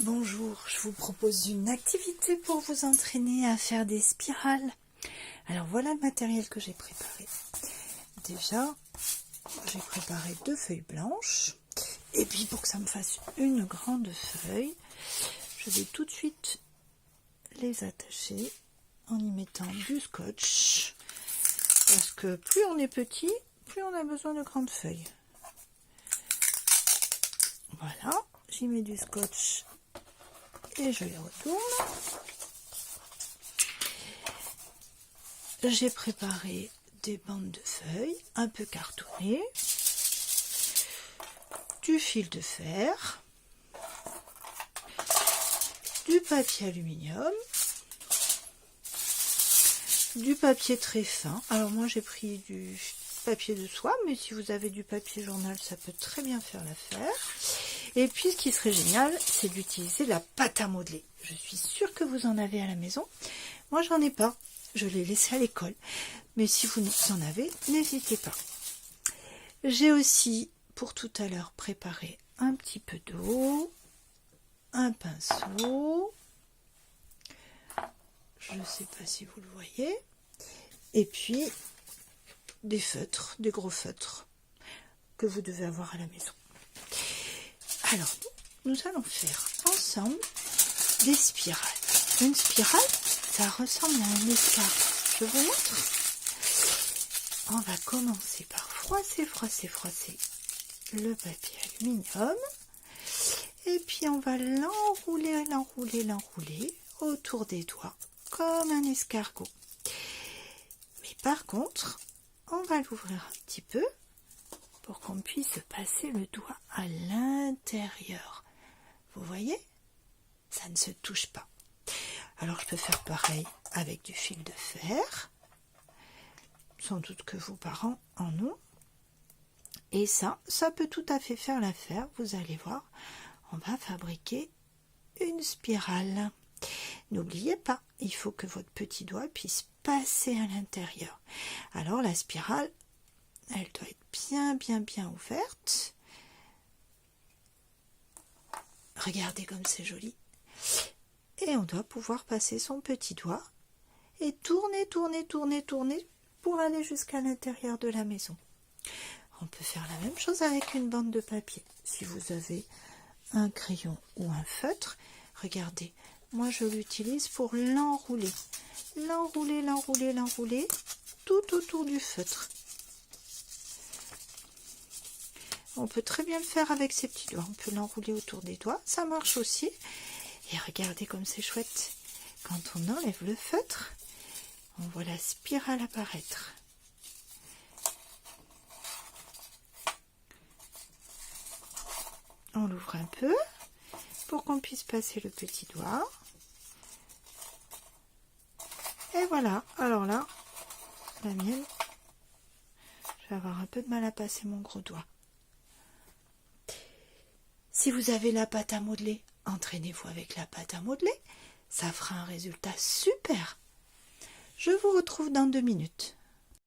Bonjour, je vous propose une activité pour vous entraîner à faire des spirales. Alors voilà le matériel que j'ai préparé. Déjà, j'ai préparé 2 feuilles blanches. Et puis pour que ça me fasse une grande feuille, je vais tout de suite les attacher en y mettant du scotch. Parce que plus on est petit, plus on a besoin de grandes feuilles. Voilà, j'y mets du scotch et je les retourne. J'ai préparé des bandes de feuilles un peu cartonnées, du fil de fer, du papier aluminium, du papier très fin. Alors moi j'ai pris du papier de soie, mais si vous avez du papier journal, ça peut très bien faire l'affaire. Et puis ce qui serait génial, c'est d'utiliser la pâte à modeler. Je suis sûre que vous en avez à la maison. Moi j'en ai pas, je l'ai laissé à l'école. Mais si vous en avez, n'hésitez pas. J'ai aussi, pour tout à l'heure, préparé un petit peu d'eau, un pinceau, je ne sais pas si vous le voyez, et puis des feutres, des gros feutres que vous devez avoir à la maison. Alors, nous allons faire ensemble des spirales. Une spirale, ça ressemble à un escargot. Je vous montre. On va commencer par froisser le papier aluminium. Et puis on va l'enrouler autour des doigts, comme un escargot. Mais par contre, on va l'ouvrir un petit peu pour qu'on puisse passer le doigt à l'intérieur. Vous voyez? Ça ne se touche pas. Alors je peux faire pareil avec du fil de fer. Sans doute que vos parents en ont. Et ça peut tout à fait faire l'affaire. Vous allez voir, on va fabriquer une spirale. N'oubliez pas, il faut que votre petit doigt puisse passer à l'intérieur. Alors la spirale, elle doit être bien ouverte. Regardez comme c'est joli. Et on doit pouvoir passer son petit doigt et tourner pour aller jusqu'à l'intérieur de la maison. On peut faire la même chose avec une bande de papier. Si vous avez un crayon ou un feutre, regardez, moi je l'utilise pour l'enrouler. L'enrouler tout autour du feutre. On peut très bien le faire avec ses petits doigts. On peut l'enrouler autour des doigts, ça marche aussi. Et regardez comme c'est chouette. Quand on enlève le feutre, on voit la spirale apparaître. On l'ouvre un peu pour qu'on puisse passer le petit doigt. Et voilà, alors là, la mienne, je vais avoir un peu de mal à passer mon gros doigt. Si vous avez la pâte à modeler, entraînez-vous avec la pâte à modeler. Ça fera un résultat super. Je vous retrouve dans 2 minutes.